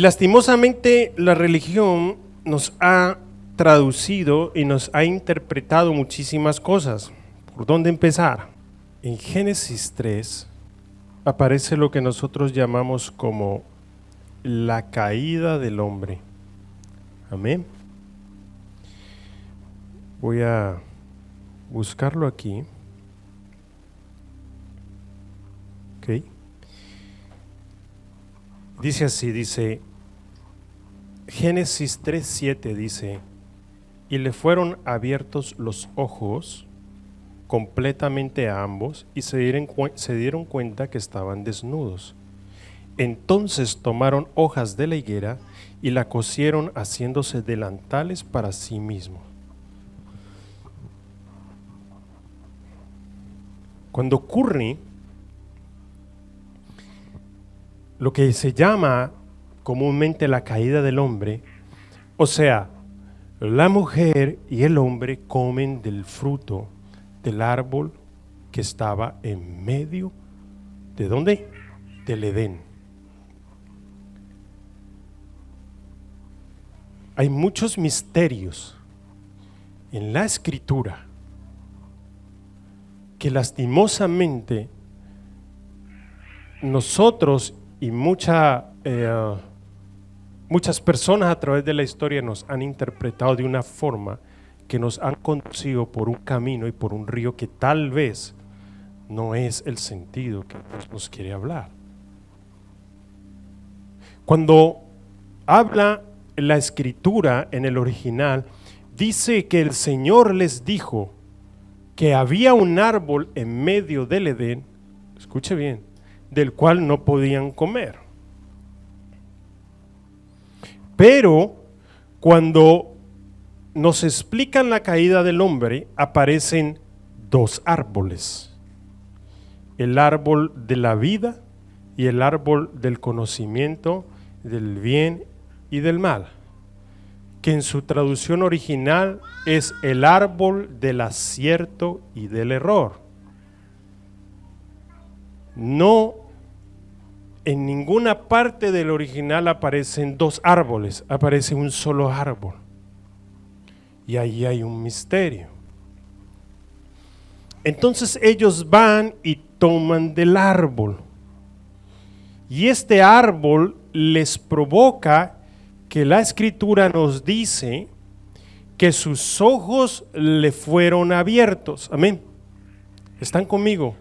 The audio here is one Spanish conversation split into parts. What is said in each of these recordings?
lastimosamente la religión nos ha traducido y nos ha interpretado muchísimas cosas. ¿Por dónde empezar? En Génesis 3 aparece lo que nosotros llamamos como la caída del hombre. Amén. Voy a buscarlo aquí. Ok. Dice así, dice Génesis 3:7 dice: y le fueron abiertos los ojos completamente a ambos y se dieron cuenta que estaban desnudos. Entonces tomaron hojas de la higuera y la cosieron haciéndose delantales para sí mismos. Cuando ocurre lo que se llama comúnmente la caída del hombre, o sea, la mujer y el hombre comen del fruto del árbol que estaba en medio, ¿de dónde? Del Edén. Hay muchos misterios en la Escritura que lastimosamente nosotros y muchas personas a través de la historia nos han interpretado de una forma que nos han conducido por un camino y por un río que tal vez no es el sentido que Dios nos quiere hablar. Cuando habla la Escritura en el original, dice que el Señor les dijo que había un árbol en medio del Edén, escuche bien, del cual no podían comer. Pero cuando nos explican la caída del hombre, aparecen dos árboles: el árbol de la vida y el árbol del conocimiento del bien y del mal, que en su traducción original es el árbol del acierto y del error. No, en ninguna parte del original aparecen dos árboles, aparece un solo árbol. Y ahí hay un misterio. Entonces ellos van y toman del árbol. Y este árbol les provoca que la Escritura nos dice que sus ojos le fueron abiertos. Amén. ¿Están conmigo?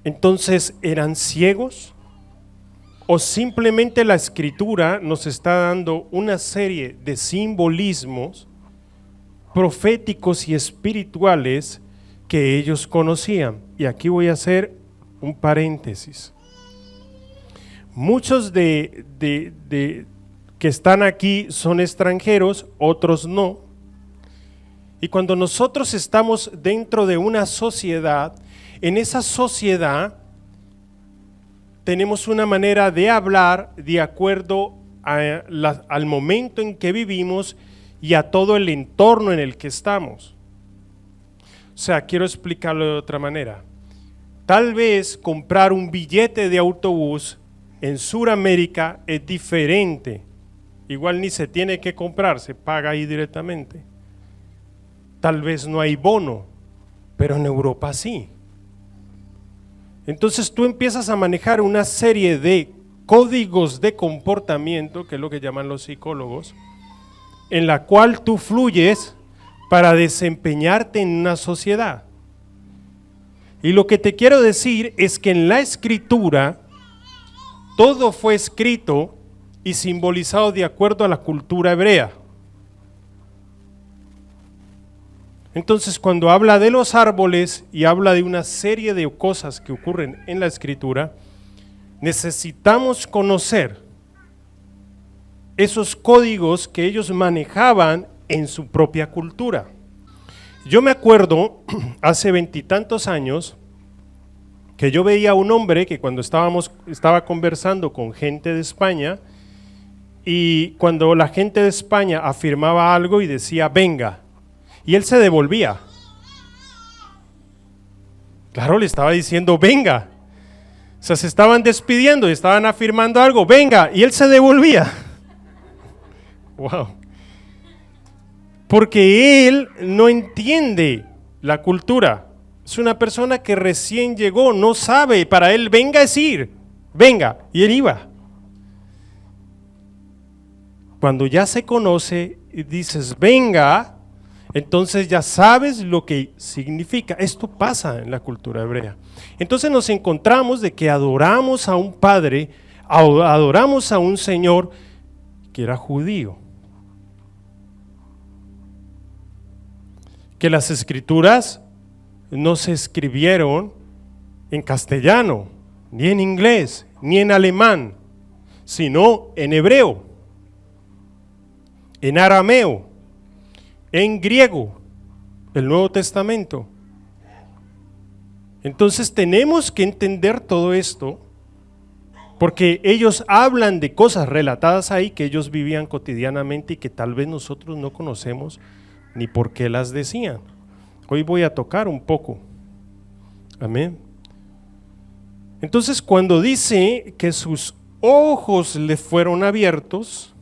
Entonces, ¿eran ciegos? ¿O simplemente la Escritura nos está dando una serie de simbolismos proféticos y espirituales que ellos conocían? Y aquí voy a hacer un paréntesis. Muchos de que están aquí son extranjeros, otros no. Y cuando nosotros estamos dentro de una sociedad, en esa sociedad tenemos una manera de hablar de acuerdo al momento en que vivimos y a todo el entorno en el que estamos. O sea, quiero explicarlo de otra manera. Tal vez comprar un billete de autobús en Sudamérica es diferente. Igual ni se tiene que comprar, se paga ahí directamente. Tal vez no hay bono, pero en Europa sí. Entonces tú empiezas a manejar una serie de códigos de comportamiento, que es lo que llaman los psicólogos, en la cual tú fluyes para desempeñarte en una sociedad. Y lo que te quiero decir es que en la Escritura todo fue escrito y simbolizado de acuerdo a la cultura hebrea. Entonces, cuando habla de los árboles y habla de una serie de cosas que ocurren en la Escritura, necesitamos conocer esos códigos que ellos manejaban en su propia cultura. Yo me acuerdo hace 20 y tantos años que yo veía a un hombre que cuando estaba conversando con gente de España, y cuando la gente de España afirmaba algo y decía venga, y él se devolvía. Claro, le estaba diciendo venga. sea, se estaban despidiendo y estaban afirmando algo, venga, y él se devolvía. Wow. Porque él no entiende la cultura. Es una persona que recién llegó, no sabe, para él venga es ir, venga, y él iba. Cuando ya se conoce y dices venga, entonces ya sabes lo que significa. Esto pasa en la cultura hebrea. Entonces nos encontramos de que adoramos a un padre, adoramos a un señor que era judío. Que las escrituras no se escribieron en castellano, ni en inglés, ni en alemán, sino en hebreo, en arameo, en griego, el Nuevo Testamento. Entonces tenemos que entender todo esto, porque ellos hablan de cosas relatadas ahí que ellos vivían cotidianamente y que tal vez nosotros no conocemos ni por qué las decían. Hoy voy a tocar un poco. Amén. Entonces, cuando dice que sus ojos le fueron abiertos,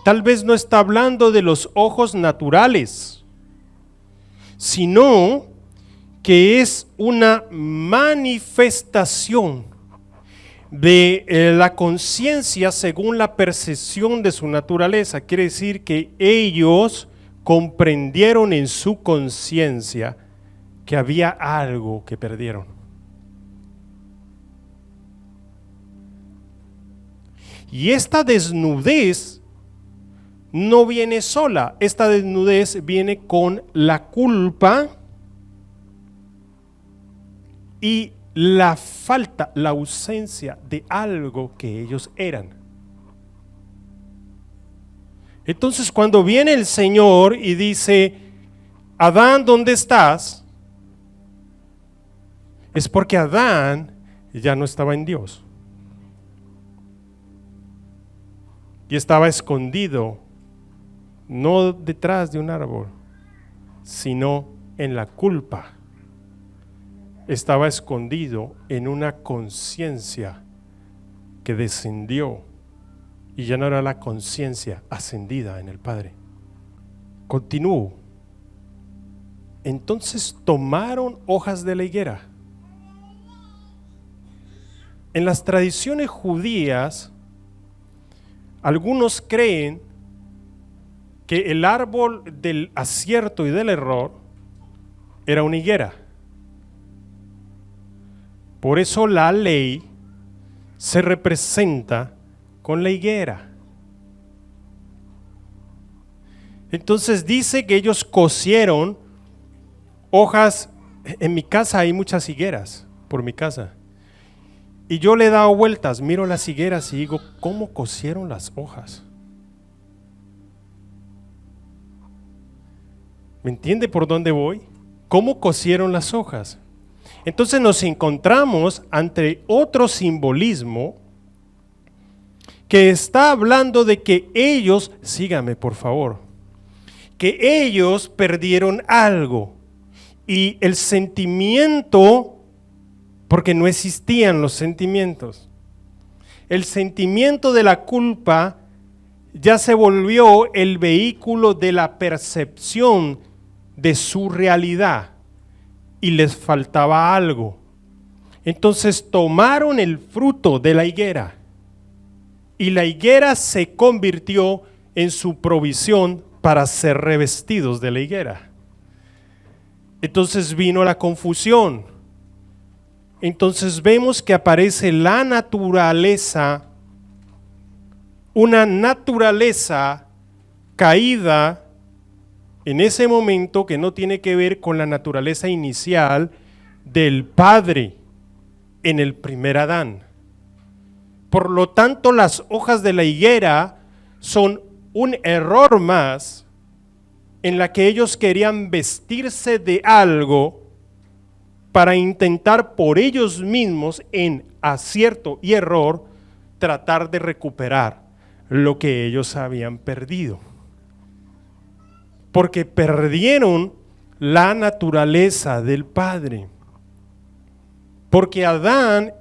tal vez no está hablando de los ojos naturales, sino que es una manifestación de la conciencia según la percepción de su naturaleza. Quiere decir que ellos comprendieron en su conciencia que había algo que perdieron. Y esta desnudez no viene sola, esta desnudez viene con la culpa y la falta, la ausencia de algo que ellos eran. Entonces cuando viene el Señor y dice, Adán, ¿dónde estás? Es porque Adán ya no estaba en Dios. Y estaba escondido, no detrás de un árbol, sino en la culpa. Estaba escondido en una conciencia que descendió y ya no era la conciencia ascendida en el Padre. Continúo. Entonces tomaron hojas de la higuera. En las tradiciones judías, algunos creen que el árbol del acierto y del error era una higuera. Por eso la ley se representa con la higuera. Entonces dice que ellos cosieron hojas. En mi casa hay muchas higueras, por mi casa. Y yo le he dado vueltas, miro las higueras y digo, ¿cómo cosieron las hojas? ¿Me entiende por dónde voy? ¿Cómo cosieron las hojas? Entonces nos encontramos ante otro simbolismo que está hablando de que ellos, sígame por favor, que ellos perdieron algo y el sentimiento, porque no existían los sentimientos, el sentimiento de la culpa ya se volvió el vehículo de la percepción de su realidad. Y les faltaba algo. Entonces tomaron el fruto de la higuera y la higuera se convirtió en su provisión para ser revestidos de la higuera. Entonces vino la confusión. Entonces vemos que aparece la naturaleza, una naturaleza caída en ese momento que no tiene que ver con la naturaleza inicial del Padre en el primer Adán. Por lo tanto, las hojas de la higuera son un error más en la que ellos querían vestirse de algo para intentar por ellos mismos, en acierto y error, tratar de recuperar lo que ellos habían perdido. Porque perdieron la naturaleza del Padre. Porque Adán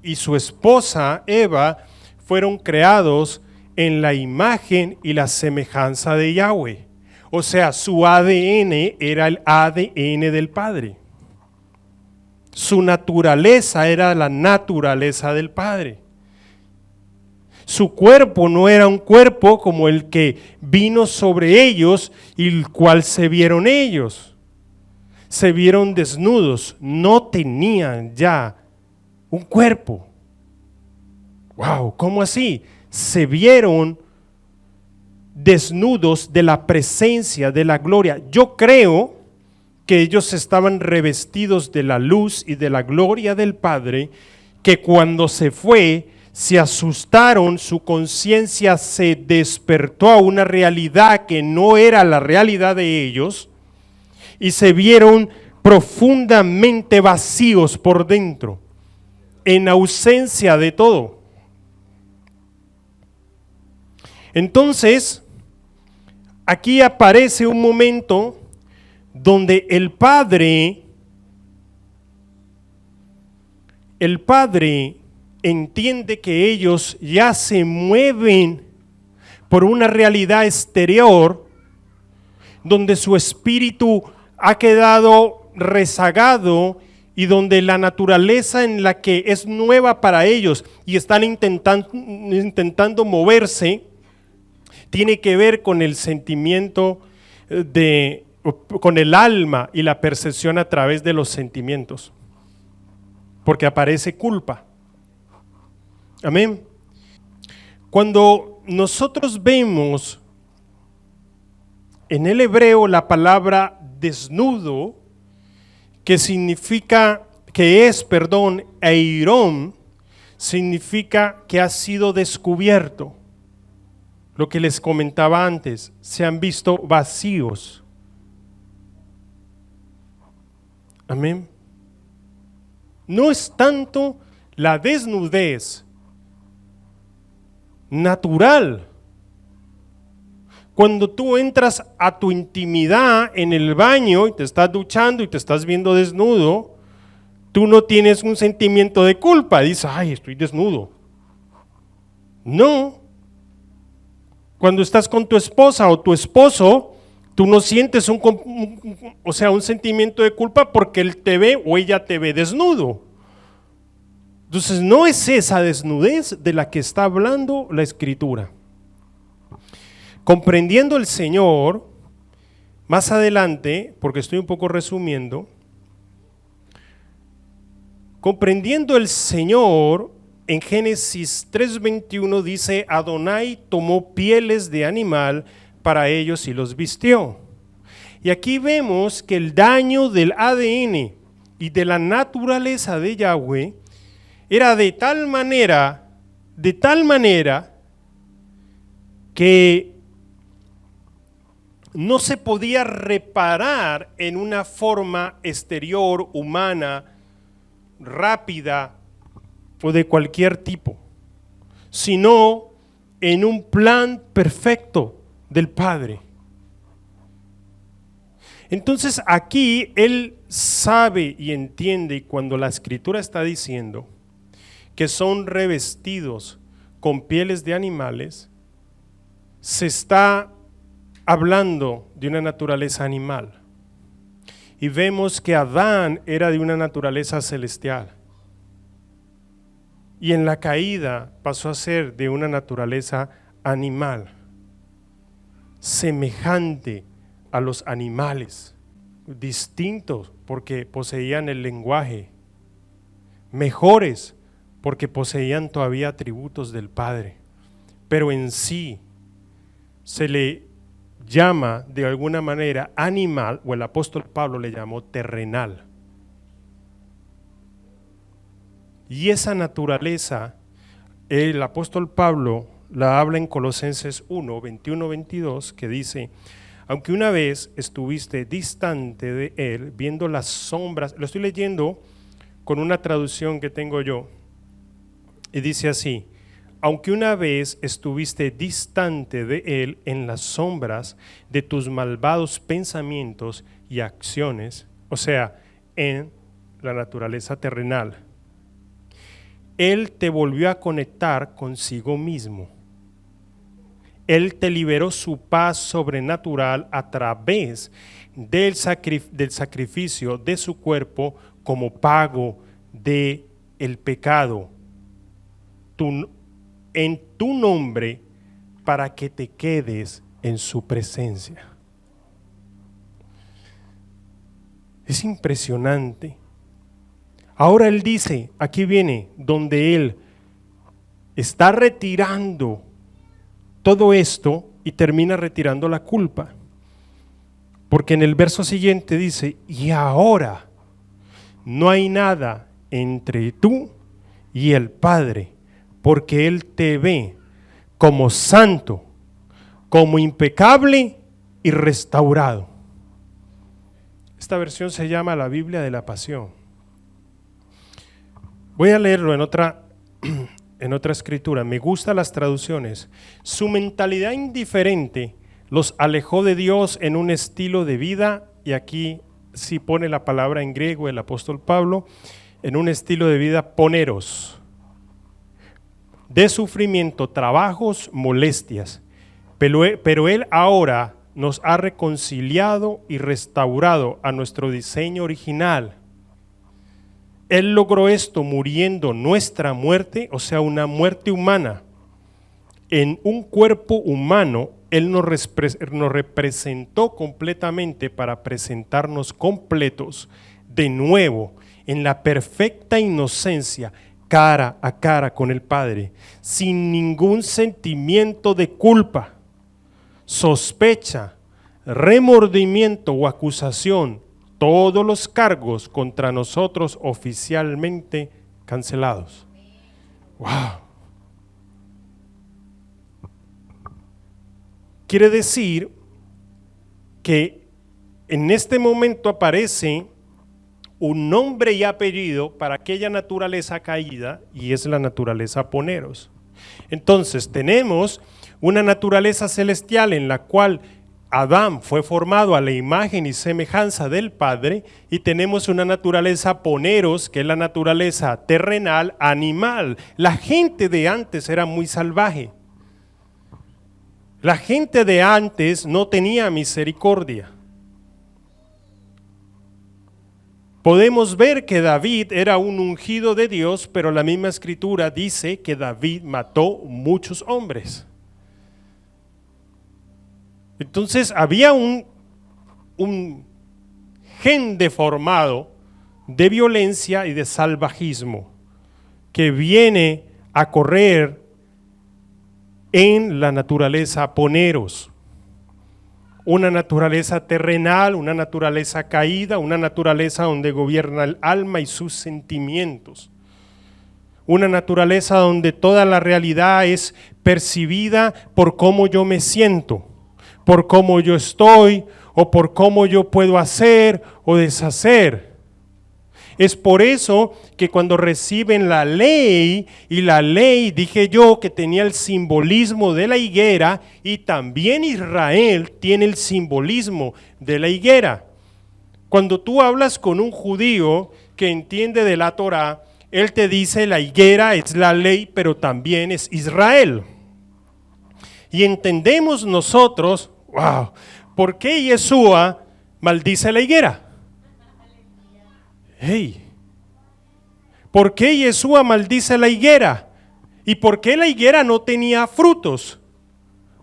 y su esposa Eva fueron creados en la imagen y la semejanza de Yahweh. O sea, su ADN era el ADN del Padre. Su naturaleza era la naturaleza del Padre. Su cuerpo no era un cuerpo como el que vino sobre ellos y el cual se vieron ellos. Se vieron desnudos, no tenían ya un cuerpo. Wow, ¿cómo así? Se vieron desnudos de la presencia, de la gloria. Yo creo que ellos estaban revestidos de la luz y de la gloria del Padre, que cuando se fue, se asustaron, su conciencia se despertó a una realidad que no era la realidad de ellos, y se vieron profundamente vacíos por dentro, en ausencia de todo. Entonces, aquí aparece un momento donde el Padre entiende que ellos ya se mueven por una realidad exterior, donde su espíritu ha quedado rezagado y donde la naturaleza en la que es nueva para ellos y están intentando moverse, tiene que ver con el sentimiento con el alma y la percepción a través de los sentimientos, porque aparece culpa. Amén. Cuando nosotros vemos en el hebreo la palabra desnudo, que es eirón, significa que ha sido descubierto. Lo que les comentaba antes, se han visto vacíos. Amén. No es tanto la desnudez natural. Cuando tú entras a tu intimidad en el baño y te estás duchando y te estás viendo desnudo, tú no tienes un sentimiento de culpa. Dices, ay, estoy desnudo. No. Cuando estás con tu esposa o tu esposo, tú no sientes un sentimiento de culpa porque él te ve o ella te ve desnudo. Entonces no es esa desnudez de la que está hablando la Escritura. Comprendiendo el Señor, más adelante, porque estoy un poco resumiendo, comprendiendo el Señor, en Génesis 3:21 dice, Adonai tomó pieles de animal para ellos y los vistió. Y aquí vemos que el daño del ADN y de la naturaleza de Yahweh era de tal manera que no se podía reparar en una forma exterior, humana, rápida o de cualquier tipo, sino en un plan perfecto del Padre. Entonces aquí él sabe y entiende, y cuando la Escritura está diciendo que son revestidos con pieles de animales, se está hablando de una naturaleza animal. Y vemos que Adán era de una naturaleza celestial. Y en la caída pasó a ser de una naturaleza animal, semejante a los animales, distintos porque poseían el lenguaje, mejores porque poseían todavía atributos del Padre, pero en sí se le llama de alguna manera animal, o el apóstol Pablo le llamó terrenal. Y esa naturaleza, el apóstol Pablo la habla en Colosenses 1, 21, 22, que dice, aunque una vez estuviste distante de él, viendo las sombras, lo estoy leyendo con una traducción que tengo yo, y dice así, aunque una vez estuviste distante de él en las sombras de tus malvados pensamientos y acciones, o sea, en la naturaleza terrenal, Él te volvió a conectar consigo mismo. Él te liberó su paz sobrenatural a través del sacrificio de su cuerpo como pago de el pecado en tu nombre, para que te quedes en su presencia. Es impresionante. Ahora Él dice, aquí viene, donde Él está retirando todo esto y termina retirando la culpa. Porque en el verso siguiente dice, y ahora no hay nada entre tú y el Padre, porque Él te ve como santo, como impecable y restaurado. Esta versión se llama la Biblia de la Pasión. Voy a leerlo en otra escritura. Me gustan las traducciones. Su mentalidad indiferente los alejó de Dios en un estilo de vida, y aquí sí pone la palabra en griego el apóstol Pablo, en un estilo de vida poneros, de sufrimiento, trabajos, molestias, pero Él ahora nos ha reconciliado y restaurado a nuestro diseño original. Él logró esto muriendo nuestra muerte, o sea, una muerte humana. En un cuerpo humano, Él nos representó completamente para presentarnos completos de nuevo en la perfecta inocencia, cara a cara con el Padre, sin ningún sentimiento de culpa, sospecha, remordimiento o acusación, todos los cargos contra nosotros oficialmente cancelados. ¡Wow! Quiere decir que en este momento aparece un nombre y apellido para aquella naturaleza caída, y es la naturaleza poneros. Entonces tenemos una naturaleza celestial en la cual Adán fue formado a la imagen y semejanza del Padre, y tenemos una naturaleza poneros, que es la naturaleza terrenal, animal. La gente de antes era muy salvaje. La gente de antes no tenía misericordia. Podemos ver que David era un ungido de Dios, pero la misma escritura dice que David mató muchos hombres. Entonces había un gen deformado de violencia y de salvajismo que viene a correr en la naturaleza poneros. Una naturaleza terrenal, una naturaleza caída, una naturaleza donde gobierna el alma y sus sentimientos. Una naturaleza donde toda la realidad es percibida por cómo yo me siento, por cómo yo estoy, o por cómo yo puedo hacer o deshacer. Es por eso que cuando reciben la ley, y la ley dije yo que tenía el simbolismo de la higuera, y también Israel tiene el simbolismo de la higuera. Cuando tú hablas con un judío que entiende de la Torá, él te dice la higuera es la ley, pero también es Israel. Y entendemos nosotros, wow, ¿por qué Yeshua maldice la higuera? Hey, ¿por qué Yeshua maldice la higuera? ¿Y por qué la higuera no tenía frutos?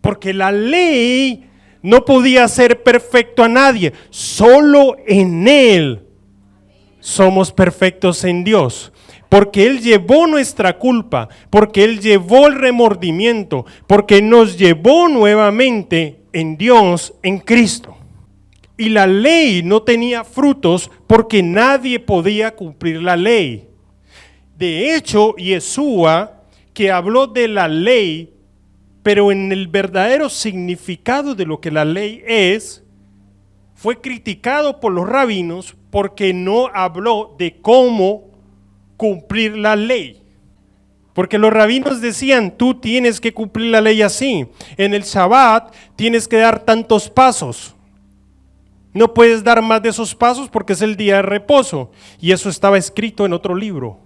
Porque la ley no podía hacer perfecto a nadie, solo en Él somos perfectos en Dios. Porque Él llevó nuestra culpa, porque Él llevó el remordimiento, porque nos llevó nuevamente en Dios, en Cristo. Y la ley no tenía frutos porque nadie podía cumplir la ley. De hecho, Yeshua, que habló de la ley, pero en el verdadero significado de lo que la ley es, fue criticado por los rabinos porque no habló de cómo cumplir la ley. Porque los rabinos decían, tú tienes que cumplir la ley así. En el Shabbat tienes que dar tantos pasos. No puedes dar más de esos pasos porque es el día de reposo. Y eso estaba escrito en otro libro.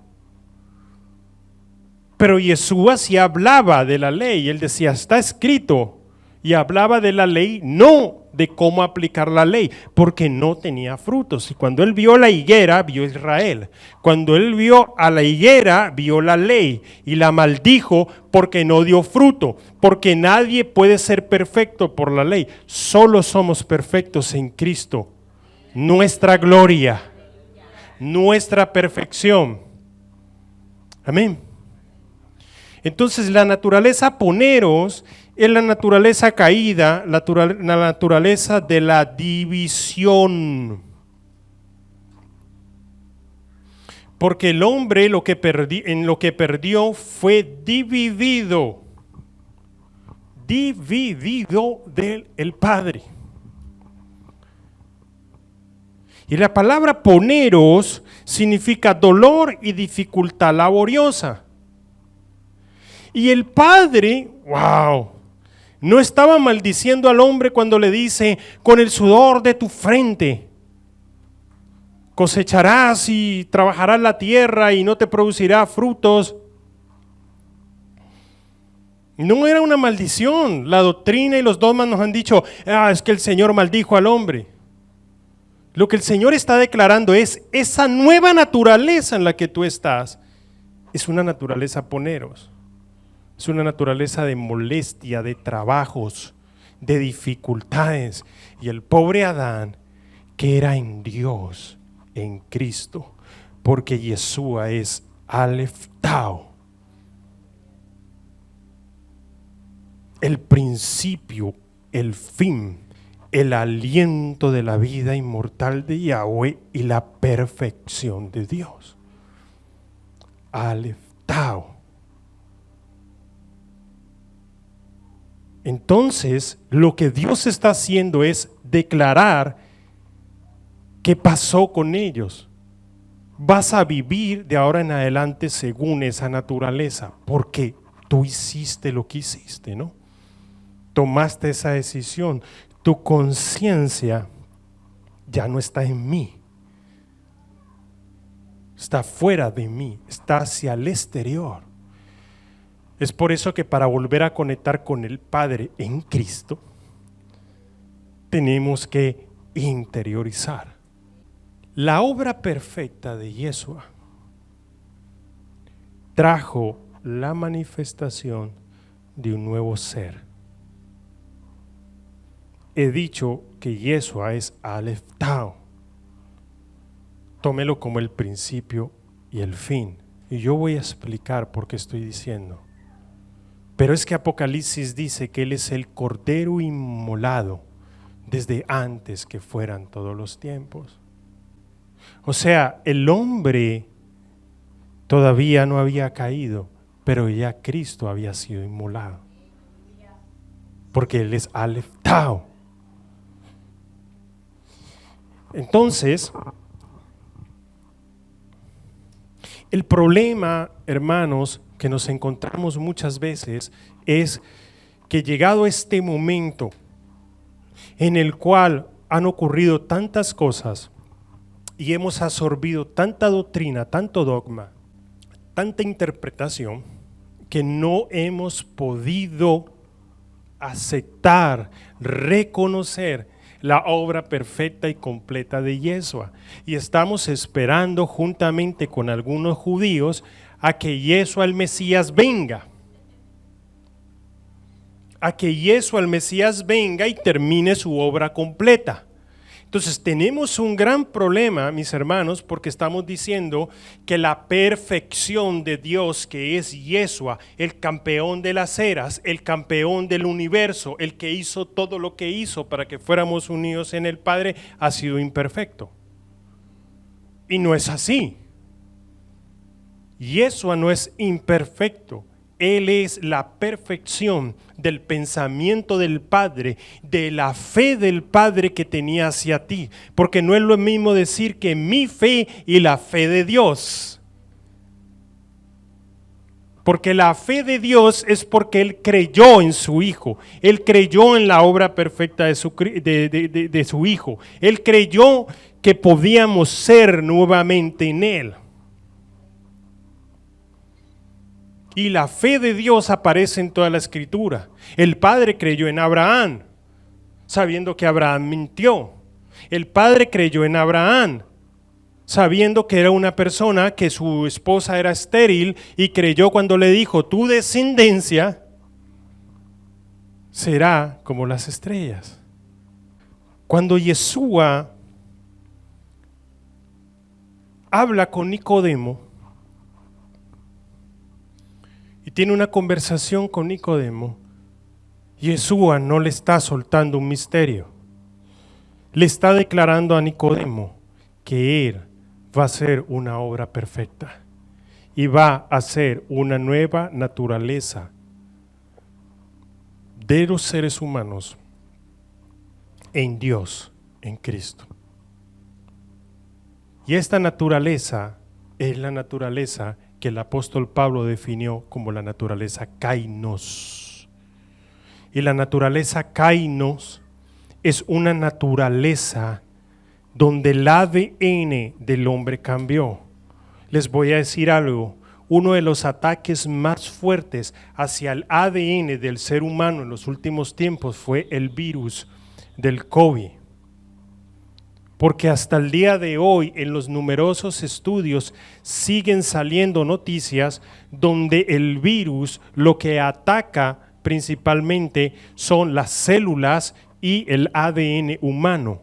Pero Yeshua sí hablaba de la ley. Él decía, está escrito. Y hablaba de la ley, no de cómo aplicar la ley, porque no tenía frutos. Y cuando él vio la higuera, vio Israel. Cuando él vio a la higuera, vio la ley y la maldijo porque no dio fruto. Porque nadie puede ser perfecto por la ley. Solo somos perfectos en Cristo. Nuestra gloria, nuestra perfección. Amén. Entonces la naturaleza poneros es la naturaleza caída, la naturaleza de la división. Porque el hombre en lo que perdió fue dividido del Padre. Y la palabra poneros significa dolor y dificultad laboriosa. Y el Padre, wow, no estaba maldiciendo al hombre cuando le dice, con el sudor de tu frente cosecharás y trabajarás la tierra y no te producirá frutos. No era una maldición. La doctrina y los dogmas nos han dicho, es que el Señor maldijo al hombre. Lo que el Señor está declarando es esa nueva naturaleza en la que tú estás. Es una naturaleza poneros. Es una naturaleza de molestia, de trabajos, de dificultades. Y el pobre Adán, que era en Dios, en Cristo, porque Yeshua es Aleph Tau, el principio, el fin, el aliento de la vida inmortal de Yahweh y la perfección de Dios. Aleph Tau. Entonces, lo que Dios está haciendo es declarar qué pasó con ellos. Vas a vivir de ahora en adelante según esa naturaleza, porque tú hiciste lo que hiciste, ¿no? Tomaste esa decisión. Tu conciencia ya no está en mí. Está fuera de mí, está hacia el exterior. Es por eso que para volver a conectar con el Padre en Cristo, tenemos que interiorizar. La obra perfecta de Yeshua trajo la manifestación de un nuevo ser. He dicho que Yeshua es Aleph Tau. Tómelo como el principio y el fin. Y yo voy a explicar por qué estoy diciendo. Pero es que Apocalipsis dice que Él es el Cordero inmolado desde antes que fueran todos los tiempos. O sea, el hombre todavía no había caído, pero ya Cristo había sido inmolado. Porque Él es Aleph Tau. Entonces, el problema, hermanos, que nos encontramos muchas veces es que llegado este momento en el cual han ocurrido tantas cosas y hemos absorbido tanta doctrina, tanto dogma, tanta interpretación, que no hemos podido aceptar, reconocer la obra perfecta y completa de Yeshua. Y estamos esperando juntamente con algunos judíos a que Yeshua el Mesías venga. A que Yeshua el Mesías venga y termine su obra completa. Entonces tenemos un gran problema, mis hermanos, porque estamos diciendo que la perfección de Dios, que es Yeshua, el campeón de las eras, el campeón del universo, el que hizo todo lo que hizo para que fuéramos unidos en el Padre, ha sido imperfecto. Y no es así. Yeshua no es imperfecto. Él es la perfección del pensamiento del Padre, de la fe del Padre que tenía hacia ti. Porque no es lo mismo decir que mi fe y la fe de Dios. Porque la fe de Dios es porque Él creyó en su Hijo. Él creyó en la obra perfecta de su Hijo. Él creyó que podíamos ser nuevamente en Él. Y la fe de Dios aparece en toda la escritura. El padre creyó en Abraham, sabiendo que Abraham mintió. El padre creyó en Abraham, sabiendo que era una persona, que su esposa era estéril, y creyó cuando le dijo, tu descendencia será como las estrellas. Cuando Yeshua habla con Nicodemo y tiene una conversación con Nicodemo, Yeshua no le está soltando un misterio. Le está declarando a Nicodemo que él va a ser una obra perfecta y va a ser una nueva naturaleza de los seres humanos en Dios, en Cristo. Y esta naturaleza es la naturaleza que el apóstol Pablo definió como la naturaleza kainos. Y la naturaleza kainos es una naturaleza donde el ADN del hombre cambió. Les voy a decir algo, uno de los ataques más fuertes hacia el ADN del ser humano en los últimos tiempos fue el virus del COVID. Porque hasta el día de hoy en los numerosos estudios siguen saliendo noticias donde el virus lo que ataca principalmente son las células y el ADN humano.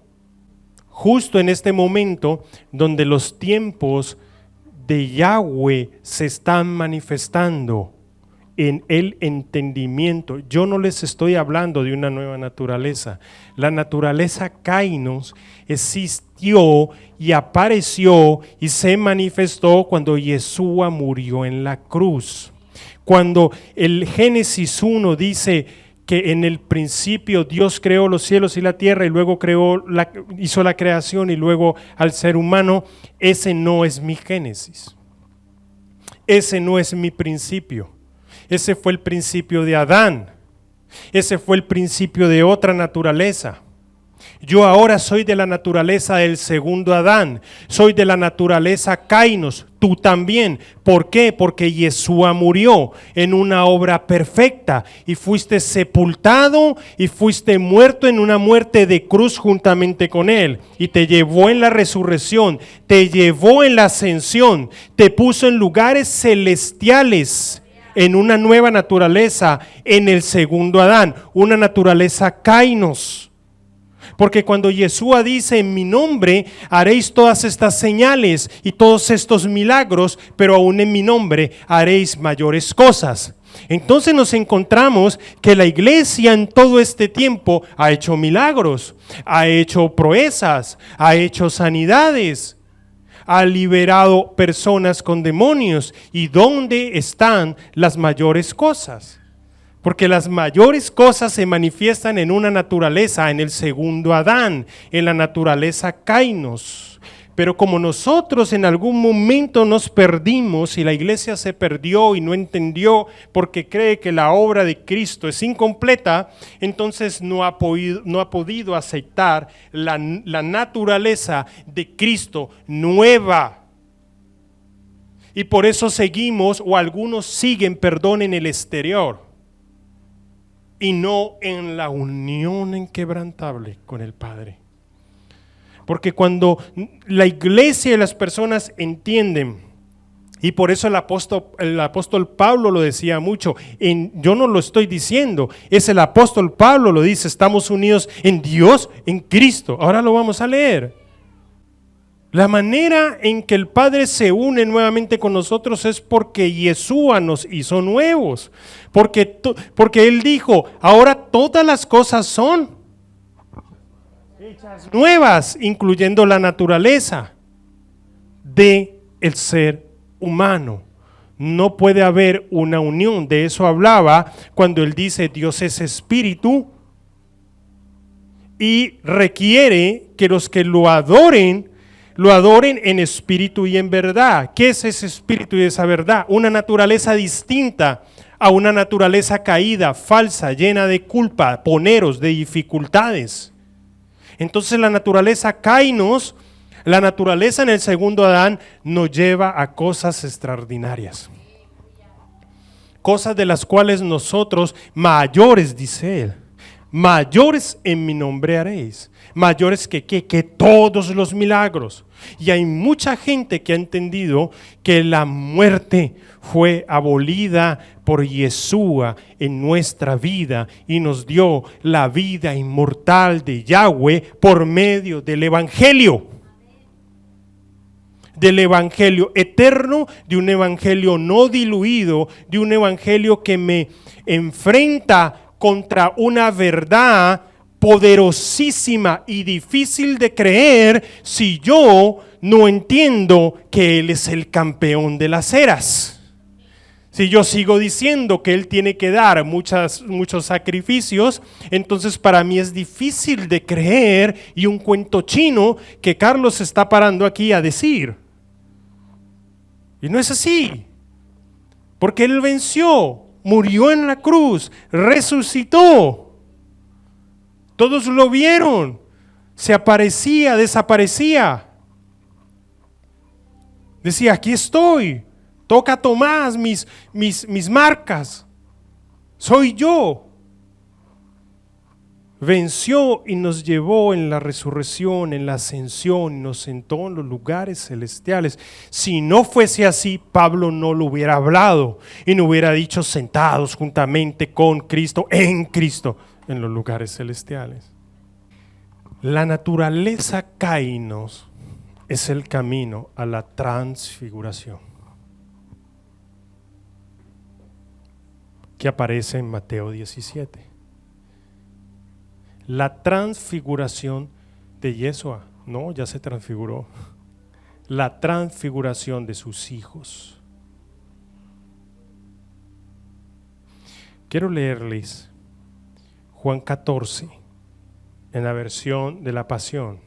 Justo en este momento donde los tiempos de Yahweh se están manifestando en el entendimiento. Yo no les estoy hablando de una nueva naturaleza. La naturaleza kainos existió y apareció y se manifestó cuando Yeshua murió en la cruz. Cuando el Génesis 1 dice que en el principio Dios creó los cielos y la tierra y luego hizo la creación y luego al ser humano, ese no es mi Génesis. Ese no es mi principio. Ese fue el principio de Adán. Ese fue el principio de otra naturaleza. Yo ahora soy de la naturaleza del segundo Adán. Soy de la naturaleza kainos. Tú también. ¿Por qué? Porque Yeshua murió en una obra perfecta y fuiste sepultado y fuiste muerto en una muerte de cruz juntamente con él. Y te llevó en la resurrección, te llevó en la ascensión, te puso en lugares celestiales, en una nueva naturaleza, en el segundo Adán, una naturaleza kainos. Porque cuando Yeshua dice, en mi nombre haréis todas estas señales y todos estos milagros, pero aún en mi nombre haréis mayores cosas. Entonces nos encontramos que la iglesia en todo este tiempo ha hecho milagros, ha hecho proezas, ha hecho sanidades, ha liberado personas con demonios. ¿Y dónde están las mayores cosas? Porque las mayores cosas se manifiestan en una naturaleza, en el segundo Adán, en la naturaleza kainos. Pero como nosotros en algún momento nos perdimos y la iglesia se perdió y no entendió porque cree que la obra de Cristo es incompleta, entonces no ha podido aceptar la naturaleza de Cristo nueva. Y por eso seguimos, o algunos siguen, perdón, en el exterior y no en la unión inquebrantable con el Padre. Porque cuando la iglesia y las personas entienden, y por eso el apóstol Pablo lo decía mucho, yo no lo estoy diciendo, es el apóstol Pablo lo dice, estamos unidos en Dios, en Cristo. Ahora lo vamos a leer. La manera en que el Padre se une nuevamente con nosotros es porque Yeshua nos hizo nuevos, porque Él dijo, ahora todas las cosas son hechas nuevas, incluyendo la naturaleza del ser humano. No puede haber una unión, de eso hablaba cuando Él dice Dios es espíritu y requiere que los que lo adoren en espíritu y en verdad. ¿Qué es ese espíritu y esa verdad? Una naturaleza distinta a una naturaleza caída, falsa, llena de culpa, poneros, de dificultades. Entonces la naturaleza kainos, la naturaleza en el segundo Adán, nos lleva a cosas extraordinarias. cosas de las cuales nosotros mayores, dice él. Mayores en mi nombre haréis. Mayores que todos los milagros. Y hay mucha gente que ha entendido que la muerte fue abolida por Yeshua en nuestra vida y nos dio la vida inmortal de Yahweh por medio del Evangelio. Del Evangelio eterno, de un Evangelio no diluido, de un Evangelio que me enfrenta contra una verdad poderosísima y difícil de creer si yo no entiendo que Él es el campeón de las eras. Si yo sigo diciendo que Él tiene que dar muchos sacrificios, entonces para mí es difícil de creer y un cuento chino que Carlos está parando aquí a decir. Y no es así, porque Él venció, murió en la cruz, resucitó. Todos lo vieron, se aparecía, desaparecía. Decía, aquí estoy, toca Tomás mis marcas, soy yo. Venció y nos llevó en la resurrección, en la ascensión, y nos sentó en los lugares celestiales. Si no fuese así, Pablo no lo hubiera hablado y no hubiera dicho sentados juntamente con Cristo, en los lugares celestiales. La naturaleza kainos es el camino a la transfiguración que aparece en Mateo 17. La transfiguración de Yeshua, no, ya se transfiguró. La transfiguración de sus hijos. Quiero leerles Juan 14 en la versión de la Pasión,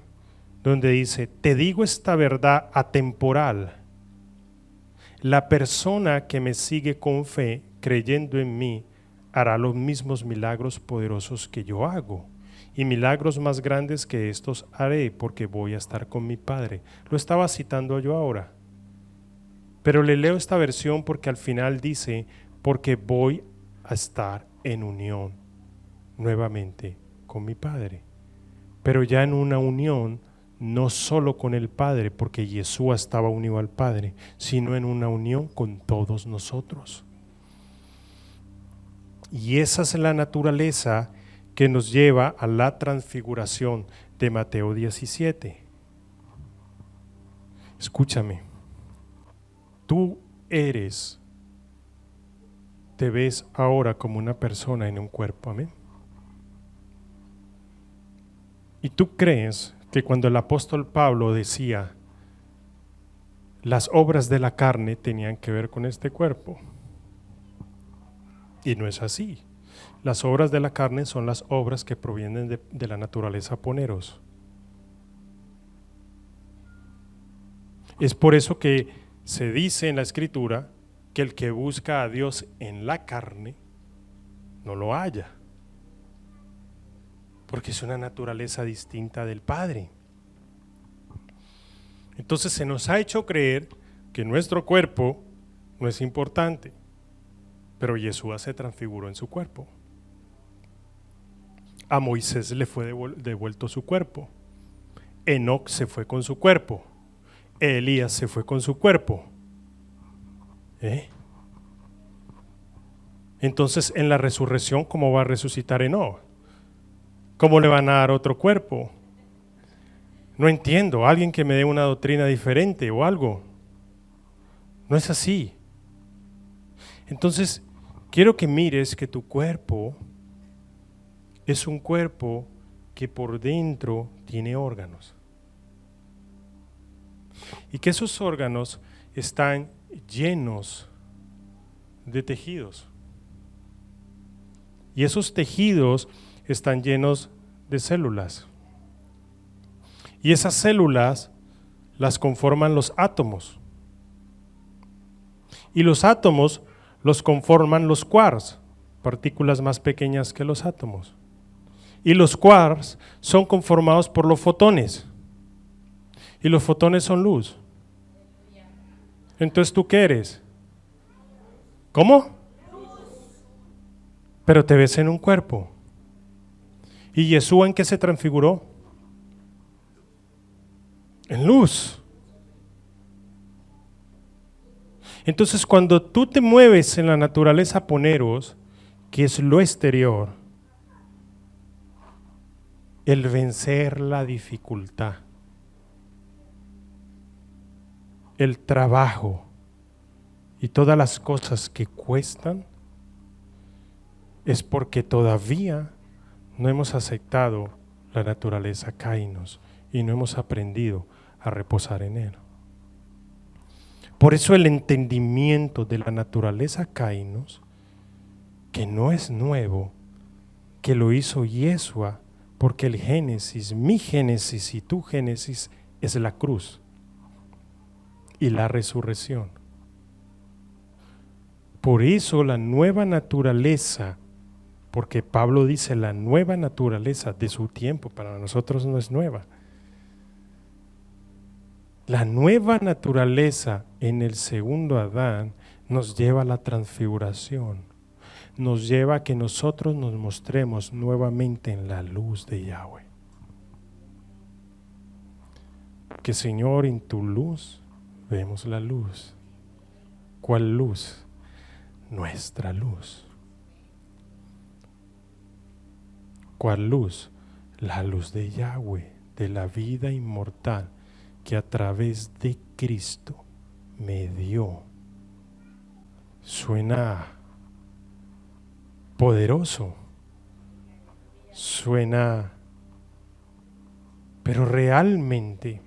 donde dice: te digo esta verdad atemporal. La persona que me sigue con fe, creyendo en mí, hará los mismos milagros poderosos que yo hago. Y milagros más grandes que estos haré, porque voy a estar con mi Padre. Lo estaba citando yo ahora, pero le leo esta versión porque al final dice: porque voy a estar en unión nuevamente con mi Padre, pero ya en una unión no solo con el Padre, porque Yeshua estaba unido al Padre, sino en una unión con todos nosotros. Y esa es la naturaleza que nos lleva a la transfiguración de Mateo 17. Escúchame, tú te ves ahora como una persona en un cuerpo, amén. Y tú crees que cuando el apóstol Pablo decía las obras de la carne tenían que ver con este cuerpo, y no es así. Las obras de la carne son las obras que provienen de la naturaleza poneros. Es por eso que se dice en la Escritura que el que busca a Dios en la carne no lo halla, porque es una naturaleza distinta del Padre. Entonces se nos ha hecho creer que nuestro cuerpo no es importante, pero Yeshua se transfiguró en su cuerpo. A Moisés le fue devuelto su cuerpo. Enoc se fue con su cuerpo. Elías se fue con su cuerpo. Entonces en la resurrección, ¿cómo va a resucitar Enoc? ¿Cómo le van a dar otro cuerpo? No entiendo, alguien que me dé una doctrina diferente o algo. No es así. Entonces, quiero que mires que tu cuerpo es un cuerpo que por dentro tiene órganos. Y que esos órganos están llenos de tejidos. Y esos tejidos están llenos de células. Y esas células las conforman los átomos. Y los átomos los conforman los quarks, partículas más pequeñas que los átomos. Y los quarks son conformados por los fotones. Y los fotones son luz. Entonces, ¿tú qué eres? ¿Cómo? pero te ves en un cuerpo. ¿Y Yeshua en qué se transfiguró? En luz. Entonces, cuando tú te mueves en la naturaleza poneros, que es lo exterior, el vencer la dificultad, el trabajo y todas las cosas que cuestan, es porque todavía no hemos aceptado la naturaleza kainos y no hemos aprendido a reposar en él. Por eso el entendimiento de la naturaleza kainos, que no es nuevo, que lo hizo Yeshua, porque el Génesis, mi Génesis y tu Génesis es la cruz y la resurrección. Por eso la nueva naturaleza, porque Pablo dice la nueva naturaleza de su tiempo, para nosotros no es nueva. La nueva naturaleza en el segundo Adán nos lleva a la transfiguración, nos lleva a que nosotros nos mostremos nuevamente en la luz de Yahweh. Que Señor, en tu luz vemos la luz. ¿Cuál luz? Nuestra luz. ¿Cuál luz? La luz de Yahweh, de la vida inmortal que a través de Cristo me dio. Suena poderoso, suena, pero realmente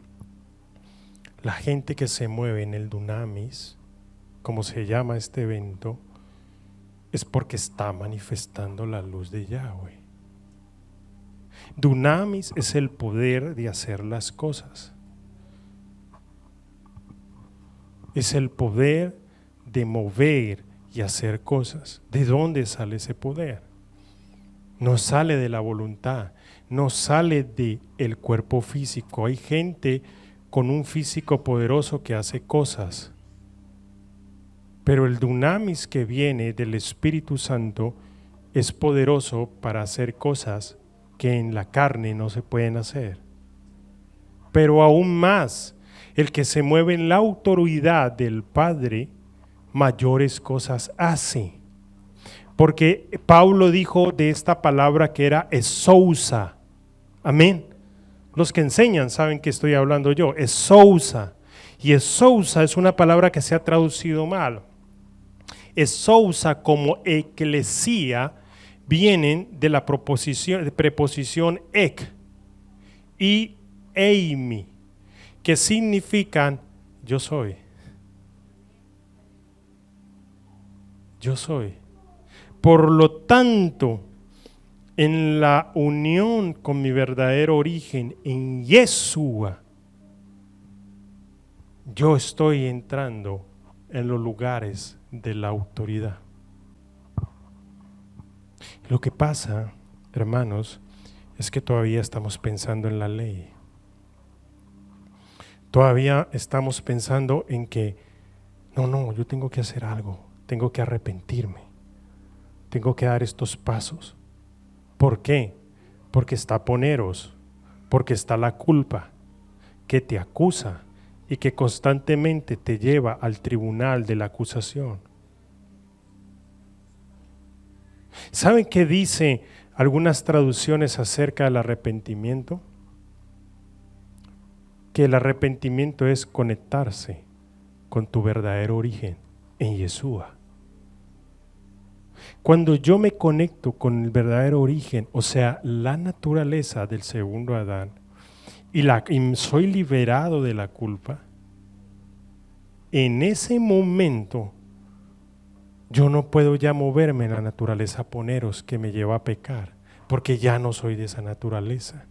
la gente que se mueve en el Dunamis, como se llama este evento, es porque está manifestando la luz de Yahweh. Dunamis es el poder de hacer las cosas. Es el poder de mover y hacer cosas. ¿De dónde sale ese poder? No sale de la voluntad, no sale del cuerpo físico. Hay gente con un físico poderoso que hace cosas, pero el dunamis que viene del Espíritu Santo es poderoso para hacer cosas que en la carne no se pueden hacer. Pero aún más, el que se mueve en la autoridad del Padre, mayores cosas hace. Porque Pablo dijo de esta palabra que era esousa. Amén. Los que enseñan saben que estoy hablando yo. Esousa. Y esousa es una palabra que se ha traducido mal. Esousa como eclesía vienen de la preposición ek y eimi, que significan yo soy. Yo soy. Por lo tanto, en la unión con mi verdadero origen, en Yeshua, yo estoy entrando en los lugares de la autoridad. Lo que pasa, hermanos, es que todavía estamos pensando en la ley. Todavía estamos pensando en que, no, yo tengo que hacer algo, tengo que arrepentirme, tengo que dar estos pasos. ¿Por qué? Porque está poneros, porque está la culpa que te acusa y que constantemente te lleva al tribunal de la acusación. ¿Saben qué dice algunas traducciones acerca del arrepentimiento? Que el arrepentimiento es conectarse con tu verdadero origen en Yeshua. Cuando yo me conecto con el verdadero origen, o sea, la naturaleza del segundo Adán, y soy liberado de la culpa, en ese momento yo no puedo ya moverme en la naturaleza poneros que me lleva a pecar, porque ya no soy de esa naturaleza.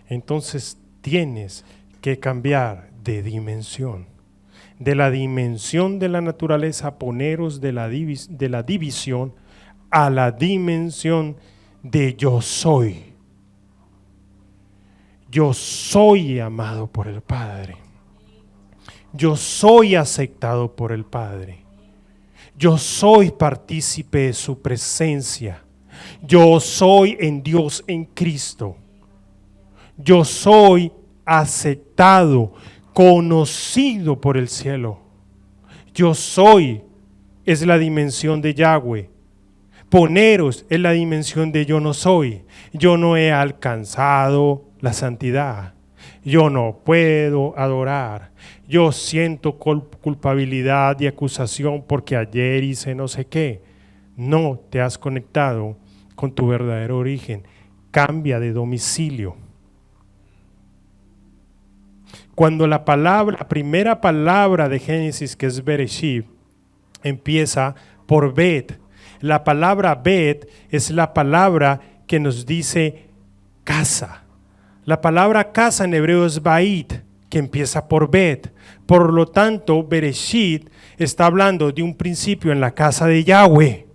Entonces tienes que cambiar de dimensión, de la dimensión de la naturaleza poneros de la división a la dimensión de yo soy. Yo soy amado por el Padre. Yo soy aceptado por el Padre. Yo soy partícipe de su presencia. Yo soy en Dios, en Cristo. Yo soy aceptado, conocido por el cielo. Yo soy es la dimensión de Yahweh. Poneros es la dimensión de yo no soy. Yo no he alcanzado la santidad. Yo no puedo adorar. Yo siento culpabilidad y acusación porque ayer hice no sé qué. No te has conectado con tu verdadero origen. Cambia de domicilio. Cuando la primera palabra de Génesis, que es Bereshit, empieza por Bet. La palabra Bet es la palabra que nos dice casa. La palabra casa en hebreo es Bait, que empieza por Bet. Por lo tanto, Bereshit está hablando de un principio en la casa de Yahweh.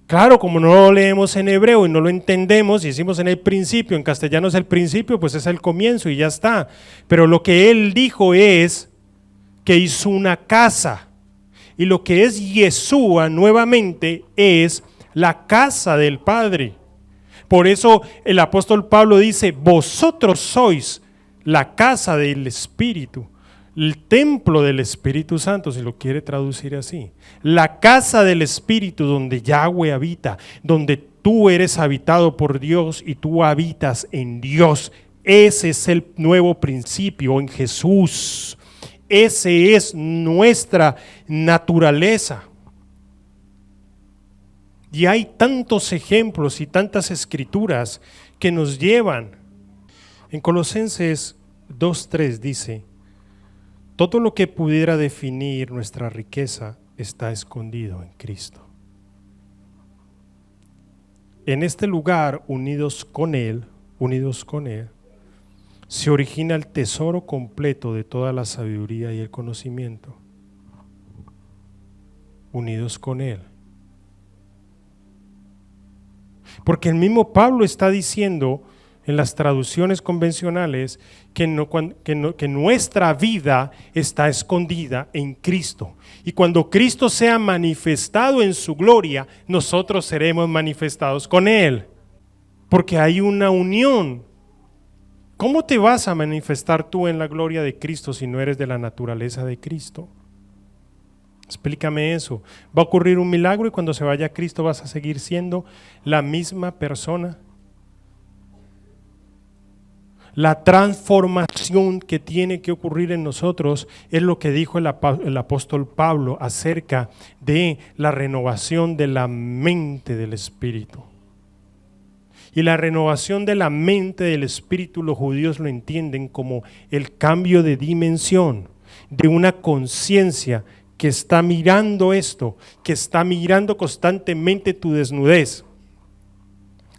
Claro, como no lo leemos en hebreo y no lo entendemos y decimos en el principio, en castellano es el principio, pues es el comienzo y ya está. Pero lo que él dijo es que hizo una casa. Y lo que es Yeshua nuevamente es la casa del Padre. Por eso el apóstol Pablo dice, vosotros sois la casa del Espíritu, el templo del Espíritu Santo, si lo quiere traducir así. La casa del Espíritu donde Yahweh habita, donde tú eres habitado por Dios y tú habitas en Dios. Ese es el nuevo principio en Jesús. Ese es nuestra naturaleza. Y hay tantos ejemplos y tantas escrituras que nos llevan. En Colosenses 2:3 dice, todo lo que pudiera definir nuestra riqueza está escondido en Cristo. En este lugar, unidos con Él, se origina el tesoro completo de toda la sabiduría y el conocimiento. Unidos con Él. Porque el mismo Pablo está diciendo en las traducciones convencionales que nuestra vida está escondida en Cristo. Y cuando Cristo sea manifestado en su gloria, nosotros seremos manifestados con Él. Porque hay una unión. ¿Cómo te vas a manifestar tú en la gloria de Cristo si no eres de la naturaleza de Cristo? Explícame eso. ¿Va a ocurrir un milagro y cuando se vaya Cristo vas a seguir siendo la misma persona? La transformación que tiene que ocurrir en nosotros es lo que dijo el apóstol Pablo acerca de la renovación de la mente del espíritu. Y la renovación de la mente del espíritu, los judíos lo entienden como el cambio de dimensión, de una conciencia que está mirando esto, que está mirando constantemente tu desnudez,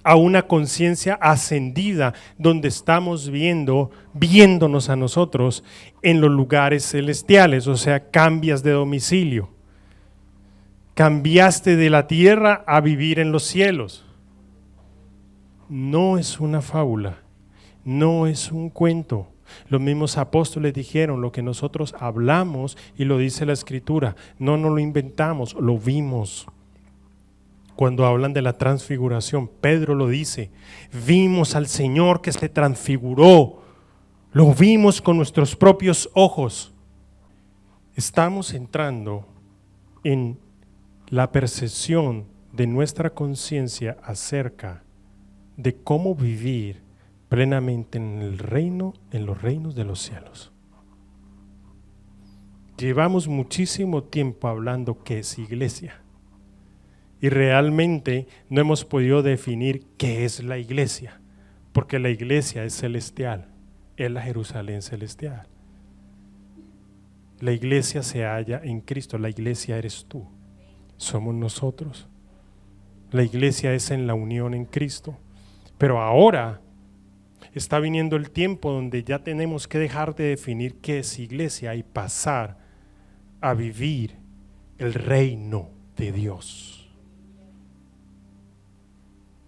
a una conciencia ascendida donde estamos viéndonos a nosotros en los lugares celestiales, o sea, cambias de domicilio. Cambiaste de la tierra a vivir en los cielos. No es una fábula, no es un cuento. Los mismos apóstoles dijeron lo que nosotros hablamos y lo dice la Escritura. No nos lo inventamos, lo vimos. Cuando hablan de la transfiguración, Pedro lo dice, vimos al Señor que se transfiguró, lo vimos con nuestros propios ojos. Estamos entrando en la percepción de nuestra conciencia acerca de cómo vivir plenamente en el reino, en los reinos de los cielos. Llevamos muchísimo tiempo hablando qué es iglesia y realmente no hemos podido definir qué es la iglesia, porque la iglesia es celestial, es la Jerusalén celestial. La iglesia se halla en Cristo, la iglesia eres tú, somos nosotros. La iglesia es en la unión en Cristo, pero ahora está viniendo el tiempo donde ya tenemos que dejar de definir qué es iglesia y pasar a vivir el reino de Dios.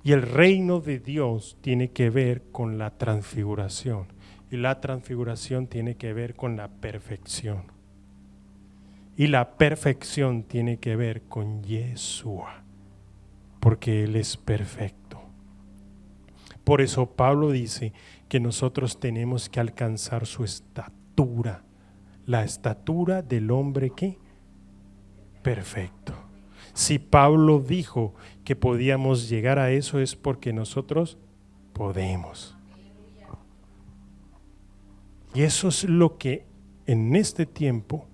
Y el reino de Dios tiene que ver con la transfiguración. Y la transfiguración tiene que ver con la perfección. Y la perfección tiene que ver con Yeshua, porque Él es perfecto. Por eso Pablo dice que nosotros tenemos que alcanzar su estatura, la estatura del hombre que perfecto. Si Pablo dijo que podíamos llegar a eso, es porque nosotros podemos. Y eso es lo que en este tiempo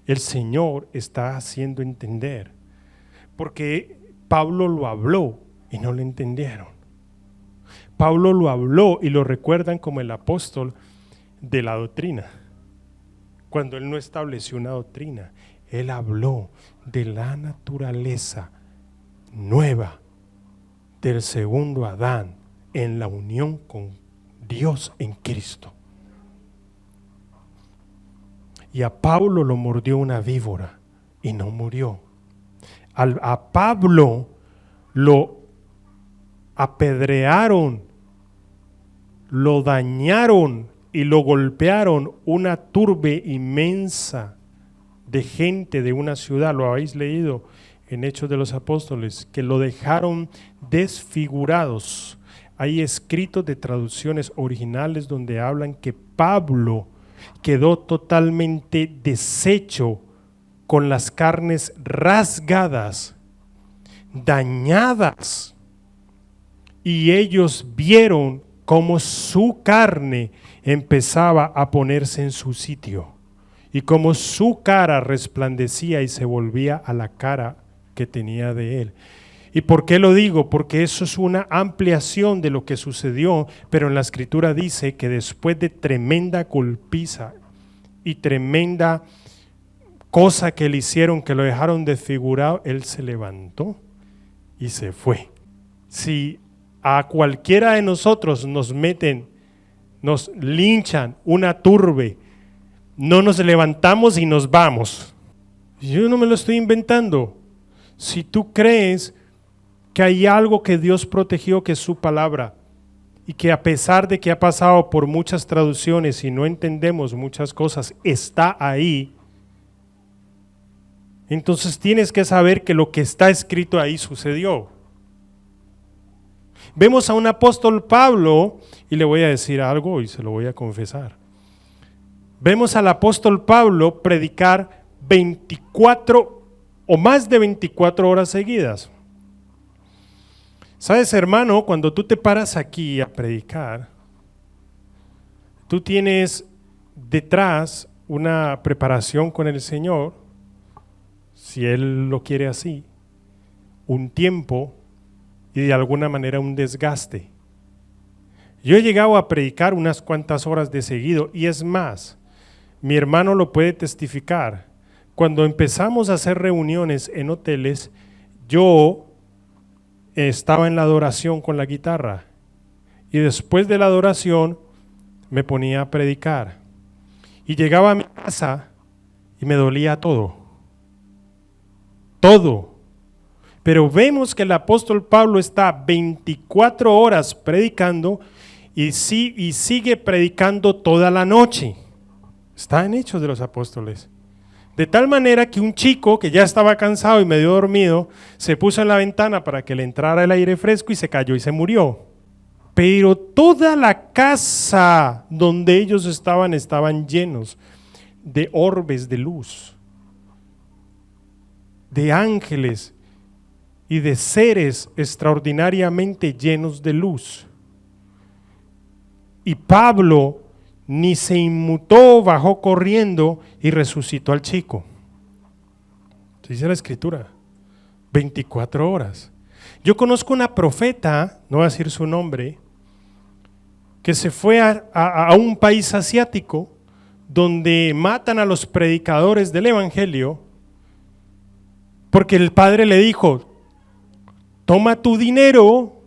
el Señor está haciendo entender. Porque Pablo lo habló y no lo entendieron. Pablo lo habló y lo recuerdan como el apóstol de la doctrina. Cuando él no estableció una doctrina, él habló de la naturaleza nueva del segundo Adán en la unión con Dios en Cristo. Y a Pablo lo mordió una víbora y no murió. A Pablo lo apedrearon, lo dañaron y lo golpearon una turbe inmensa de gente de una ciudad. Lo habéis leído en Hechos de los Apóstoles, que lo dejaron desfigurados. Hay escritos de traducciones originales donde hablan que Pablo quedó totalmente deshecho, con las carnes rasgadas, dañadas, y ellos vieron cómo su carne empezaba a ponerse en su sitio y cómo su cara resplandecía y se volvía a la cara que tenía de él. ¿Y por qué lo digo? Porque eso es una ampliación de lo que sucedió, pero en la Escritura dice que después de tremenda golpiza y tremenda cosa que le hicieron, que lo dejaron desfigurado, él se levantó y se fue. Si a cualquiera de nosotros nos meten, nos linchan una turbe, no nos levantamos y nos vamos. Yo no me lo estoy inventando. Si tú crees que hay algo que Dios protegió, que es su palabra, y que a pesar de que ha pasado por muchas traducciones y no entendemos muchas cosas, está ahí, entonces tienes que saber que lo que está escrito ahí sucedió. Vemos a un apóstol Pablo, y le voy a decir algo y se lo voy a confesar. Vemos al apóstol Pablo predicar 24 o más de 24 horas seguidas. ¿Sabes, hermano? Cuando tú te paras aquí a predicar, tú tienes detrás una preparación con el Señor, si Él lo quiere así, un tiempo y de alguna manera un desgaste. Yo he llegado a predicar unas cuantas horas de seguido, y es más, mi hermano lo puede testificar. Cuando empezamos a hacer reuniones en hoteles, yo estaba en la adoración con la guitarra y después de la adoración me ponía a predicar y llegaba a mi casa y me dolía todo. Pero vemos que el apóstol Pablo está 24 horas predicando y sigue predicando toda la noche. Está en Hechos de los Apóstoles. De tal manera que un chico que ya estaba cansado y medio dormido, se puso en la ventana para que le entrara el aire fresco y se cayó y se murió. Pero toda la casa donde ellos estaban llenos de orbes de luz, de ángeles y de seres extraordinariamente llenos de luz. Y Pablo ni se inmutó, bajó corriendo y resucitó al chico. Dice la Escritura, 24 horas. Yo conozco una profeta, no voy a decir su nombre, que se fue a un país asiático donde matan a los predicadores del evangelio porque el padre le dijo, toma tu dinero,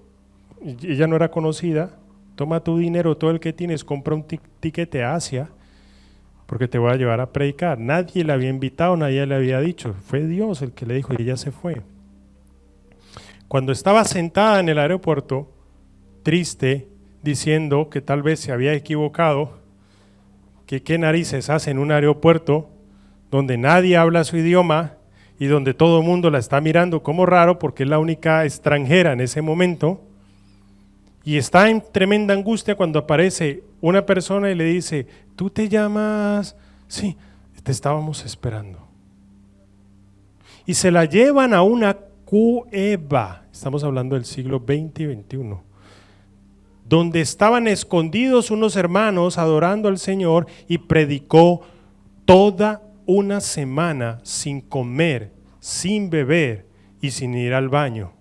y ella no era conocida, toma tu dinero, todo el que tienes, compra un tiquete a Asia, porque te voy a llevar a predicar. Nadie le había invitado, nadie le había dicho, fue Dios el que le dijo y ella se fue. Cuando estaba sentada en el aeropuerto, triste, diciendo que tal vez se había equivocado, que qué narices hace en un aeropuerto donde nadie habla su idioma y donde todo el mundo la está mirando como raro porque es la única extranjera en ese momento, y está en tremenda angustia cuando aparece una persona y le dice, ¿tú te llamas? Sí, te estábamos esperando. Y se la llevan a una cueva, estamos hablando del siglo XX y XXI, donde estaban escondidos unos hermanos adorando al Señor, y predicó toda una semana sin comer, sin beber y sin ir al baño.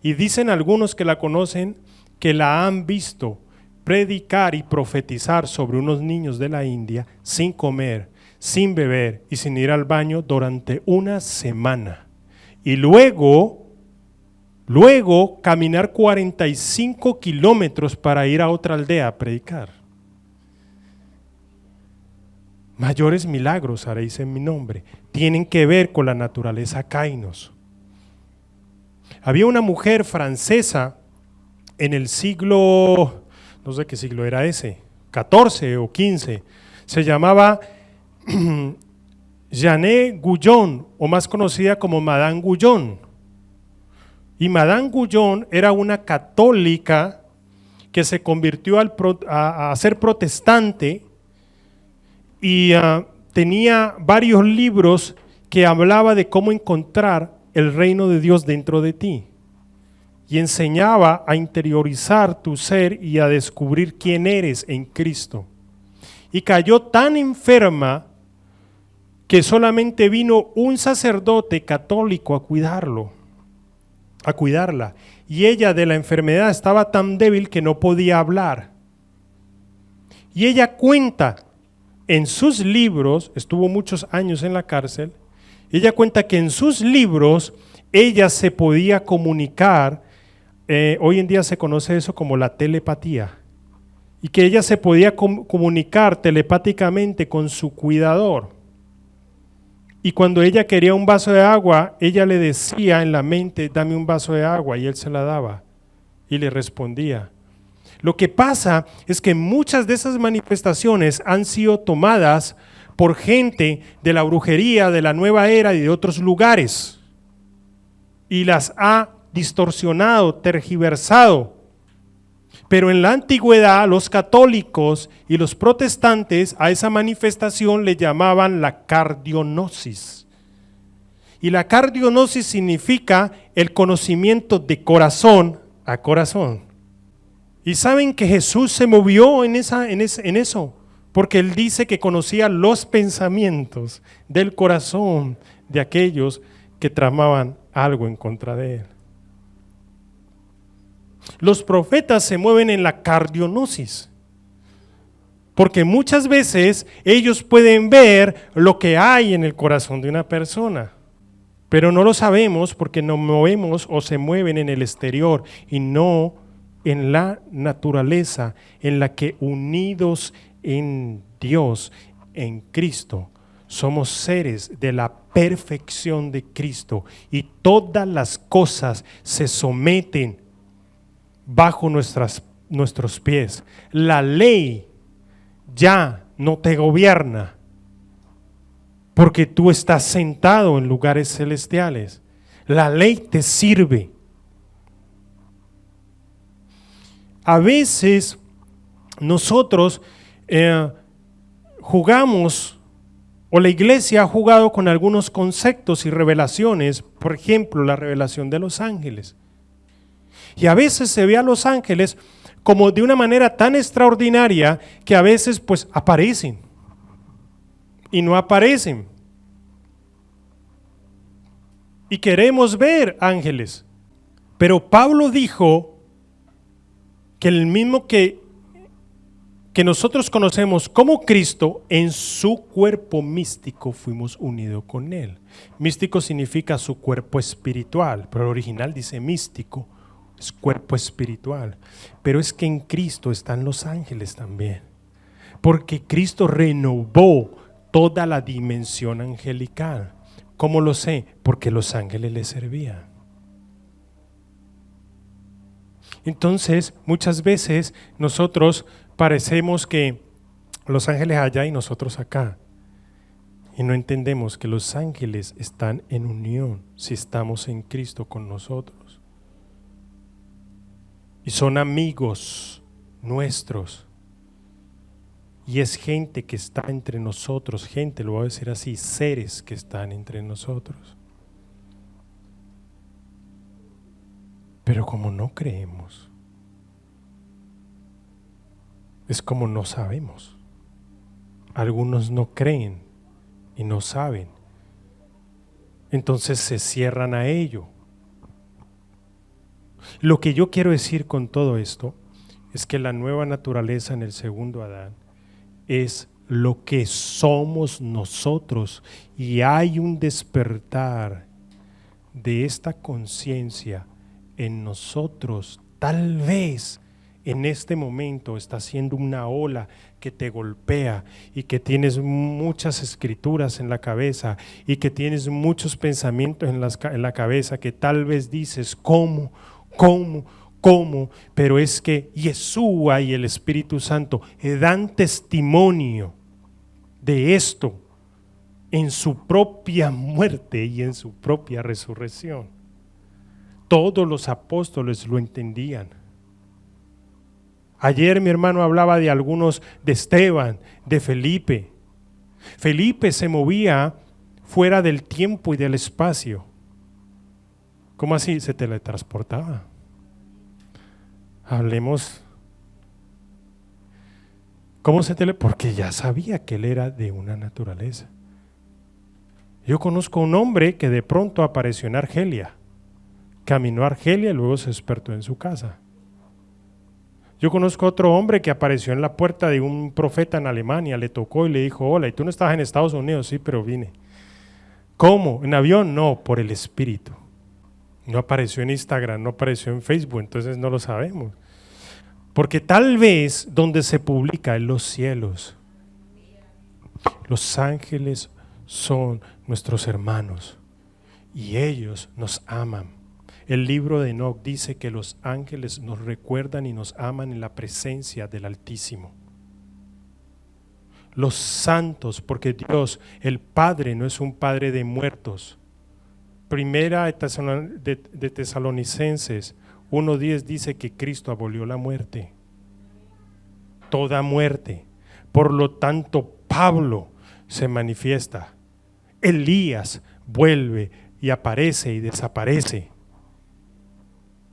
Y dicen algunos que la conocen que la han visto predicar y profetizar sobre unos niños de la India sin comer, sin beber y sin ir al baño durante una semana. Y luego caminar 45 kilómetros para ir a otra aldea a predicar. Mayores milagros haréis en mi nombre. Tienen que ver con la naturaleza kainos. Había una mujer francesa en el siglo, no sé qué siglo era ese, 14 o 15, se llamaba Jeanne Guyon, o más conocida como Madame Guyon. Y Madame Guyon era una católica que se convirtió a ser protestante, y tenía varios libros que hablaba de cómo encontrar el reino de Dios dentro de ti, y enseñaba a interiorizar tu ser y a descubrir quién eres en Cristo. Y cayó tan enferma que solamente vino un sacerdote católico a cuidarla, y ella de la enfermedad estaba tan débil que no podía hablar. Y ella cuenta en sus libros, estuvo muchos años en la cárcel, ella cuenta que en sus libros ella se podía comunicar, hoy en día se conoce eso como la telepatía, y que ella se podía comunicar telepáticamente con su cuidador. Y cuando ella quería un vaso de agua, ella le decía en la mente, dame un vaso de agua, y él se la daba y le respondía. Lo que pasa es que muchas de esas manifestaciones han sido tomadas por gente de la brujería, de la nueva era y de otros lugares, y las ha distorsionado, tergiversado. Pero en la antigüedad los católicos y los protestantes a esa manifestación le llamaban la cardionosis. Y la cardionosis significa el conocimiento de corazón a corazón. Y saben que Jesús se movió en eso, porque Él dice que conocía los pensamientos del corazón de aquellos que tramaban algo en contra de Él. Los profetas se mueven en la cardionosis, porque muchas veces ellos pueden ver lo que hay en el corazón de una persona, pero no lo sabemos porque nos movemos o se mueven en el exterior y no en la naturaleza en la que, unidos en Dios, en Cristo, somos seres de la perfección de Cristo, y todas las cosas se someten bajo nuestros pies. La ley ya no te gobierna, porque tú estás sentado en lugares celestiales. La ley te sirve. A veces nosotros jugamos, o la iglesia ha jugado con algunos conceptos y revelaciones, por ejemplo, la revelación de los ángeles. Y a veces se ve a los ángeles como de una manera tan extraordinaria que a veces pues aparecen y no aparecen. Y queremos ver ángeles. Pero Pablo dijo que el mismo que nosotros conocemos como Cristo, en su cuerpo místico fuimos unidos con Él. Místico significa su cuerpo espiritual, pero el original dice místico, es cuerpo espiritual. Pero es que en Cristo están los ángeles también, porque Cristo renovó toda la dimensión angelical. ¿Cómo lo sé? Porque los ángeles le servían. Entonces, muchas veces nosotros parecemos que los ángeles allá y nosotros acá. Y no entendemos que los ángeles están en unión si estamos en Cristo con nosotros. Y son amigos nuestros. Y es gente que está entre nosotros, gente, lo voy a decir así, seres que están entre nosotros. Pero como no creemos, es como no sabemos. Algunos no creen y no saben. Entonces se cierran a ello. Lo que yo quiero decir con todo esto es que la nueva naturaleza en el segundo Adán es lo que somos nosotros, y hay un despertar de esta conciencia en nosotros. Tal vez en este momento está siendo una ola que te golpea y que tienes muchas escrituras en la cabeza y que tienes muchos pensamientos en la cabeza, que tal vez dices, ¿cómo? Pero es que Yeshua y el Espíritu Santo dan testimonio de esto en su propia muerte y en su propia resurrección. Todos los apóstoles lo entendían. Ayer mi hermano hablaba de algunos, de Esteban, de Felipe. Felipe se movía fuera del tiempo y del espacio. ¿Cómo así? Se teletransportaba. Hablemos. ¿Cómo se Porque ya sabía que él era de una naturaleza. Yo conozco a un hombre que de pronto apareció en Argelia. Caminó a Argelia y luego se despertó en su casa. Yo conozco a otro hombre que apareció en la puerta de un profeta en Alemania, le tocó y le dijo, hola, ¿y tú no estabas en Estados Unidos? Sí, pero vine. ¿Cómo? ¿En avión? No, por el Espíritu. No apareció en Instagram, no apareció en Facebook, entonces no lo sabemos. Porque tal vez donde se publica en los cielos, los ángeles son nuestros hermanos y ellos nos aman. El libro de Enoc dice que los ángeles nos recuerdan y nos aman en la presencia del Altísimo. Los santos, porque Dios, el Padre, no es un Padre de muertos. Primera de Tesalonicenses 1:10 dice que Cristo abolió la muerte, toda muerte. Por lo tanto, Pablo se manifiesta. Elías vuelve y aparece y desaparece.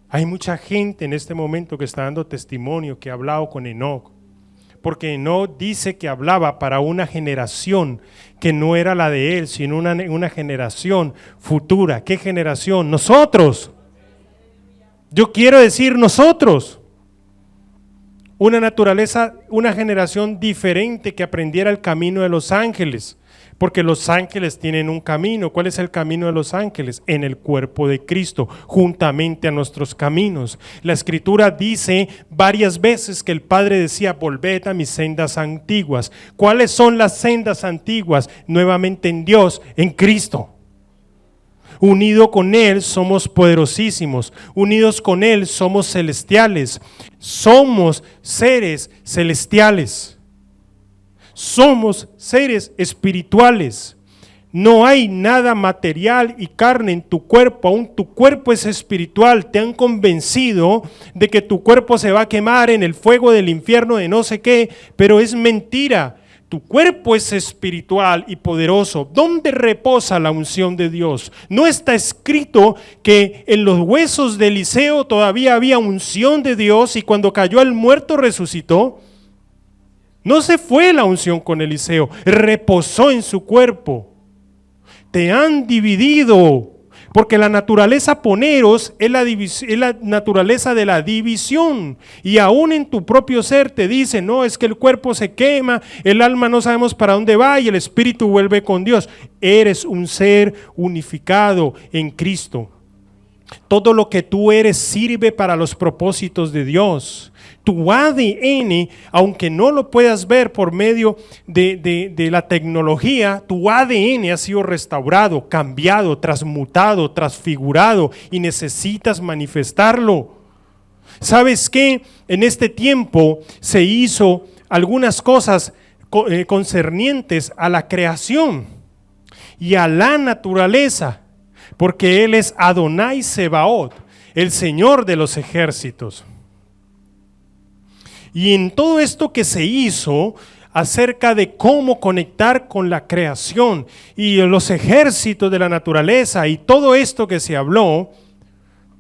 Hay mucha gente en este momento que está dando testimonio, que ha hablado con Enoc, porque Enoc dice que hablaba para una generación que no era la de él, sino una generación futura. ¿Qué generación? Nosotros. Yo quiero decir nosotros. Una naturaleza, una generación diferente que aprendiera el camino de los ángeles. Porque los ángeles tienen un camino. ¿Cuál es el camino de los ángeles? En el cuerpo de Cristo, juntamente a nuestros caminos. La Escritura dice varias veces que el Padre decía, volved a mis sendas antiguas. ¿Cuáles son las sendas antiguas? Nuevamente en Dios, en Cristo. Unido con Él somos poderosísimos, unidos con Él somos celestiales, somos seres celestiales. Somos seres espirituales. No hay nada material y carne en tu cuerpo, aún tu cuerpo es espiritual. Te han convencido de que tu cuerpo se va a quemar en el fuego del infierno de no sé qué, pero es mentira. Tu cuerpo es espiritual y poderoso. ¿Dónde reposa la unción de Dios? ¿No está escrito que en los huesos de Eliseo todavía había unción de Dios y cuando cayó el muerto resucitó? No se fue la unción con Eliseo, reposó en su cuerpo. Te han dividido, porque la naturaleza poneros es la naturaleza de la división. Y aún en tu propio ser te dice, no, es que el cuerpo se quema, el alma no sabemos para dónde va y el espíritu vuelve con Dios. Eres un ser unificado en Cristo. Todo lo que tú eres sirve para los propósitos de Dios. Tu ADN, aunque no lo puedas ver por medio de la tecnología, tu ADN ha sido restaurado, cambiado, transmutado, transfigurado y necesitas manifestarlo. ¿Sabes qué? En este tiempo se hizo algunas cosas concernientes a la creación. y a la naturaleza, porque Él es Adonai Sebaot, el Señor de los ejércitos. Y en todo esto que se hizo acerca de cómo conectar con la creación y los ejércitos de la naturaleza y todo esto que se habló,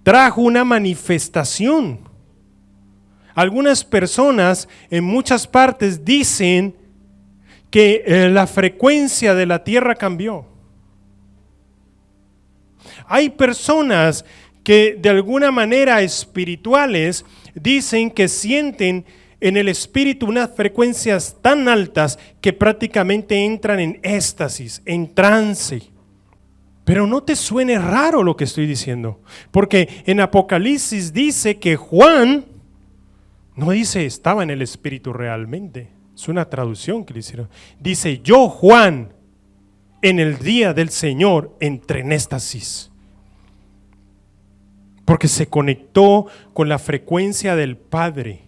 trajo una manifestación. Algunas personas en muchas partes dicen que la frecuencia de la tierra cambió. Hay personas que de alguna manera espirituales dicen que sienten en el espíritu unas frecuencias tan altas que prácticamente entran en éxtasis, en trance. Pero no te suene raro lo que estoy diciendo, porque en Apocalipsis dice que Juan, no dice estaba en el espíritu realmente, es una traducción que le hicieron. Dice, yo Juan, en el día del Señor entré en éxtasis. Porque se conectó con la frecuencia del Padre.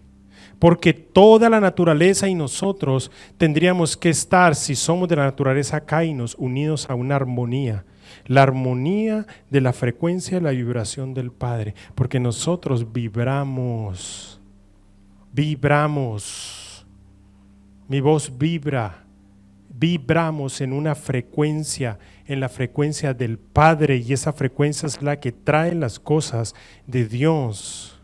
Porque toda la naturaleza y nosotros tendríamos que estar, si somos de la naturaleza Kainos, unidos a una armonía. La armonía de la frecuencia y la vibración del Padre. Porque nosotros vibramos. Mi voz vibra. Vibramos en una frecuencia, en la frecuencia del Padre, y esa frecuencia es la que trae las cosas de Dios.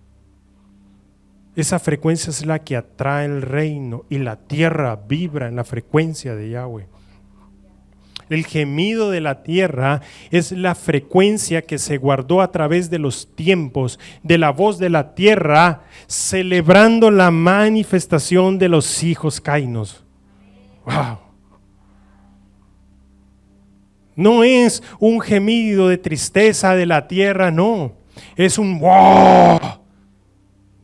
Esa frecuencia es la que atrae el reino, y la tierra vibra en la frecuencia de Yahweh. El gemido de la tierra es la frecuencia que se guardó a través de los tiempos, de la voz de la tierra, celebrando la manifestación de los hijos Kainos. ¡Wow! No es un gemido de tristeza de la tierra, no. Es un wow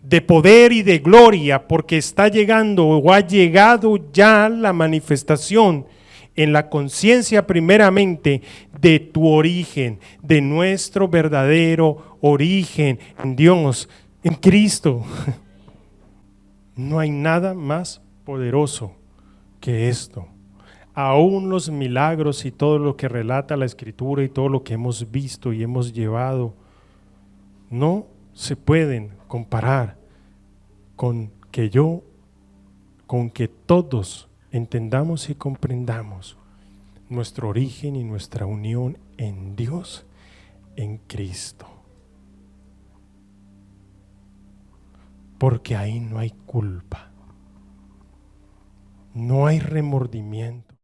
de poder y de gloria, porque está llegando o ha llegado ya la manifestación en la conciencia primeramente de tu origen, de nuestro verdadero origen en Dios, en Cristo. No hay nada más poderoso que esto. Aún los milagros y todo lo que relata la Escritura y todo lo que hemos visto y hemos llevado no se pueden comparar con que todos entendamos y comprendamos nuestro origen y nuestra unión en Dios, en Cristo. Porque ahí no hay culpa, no hay remordimiento.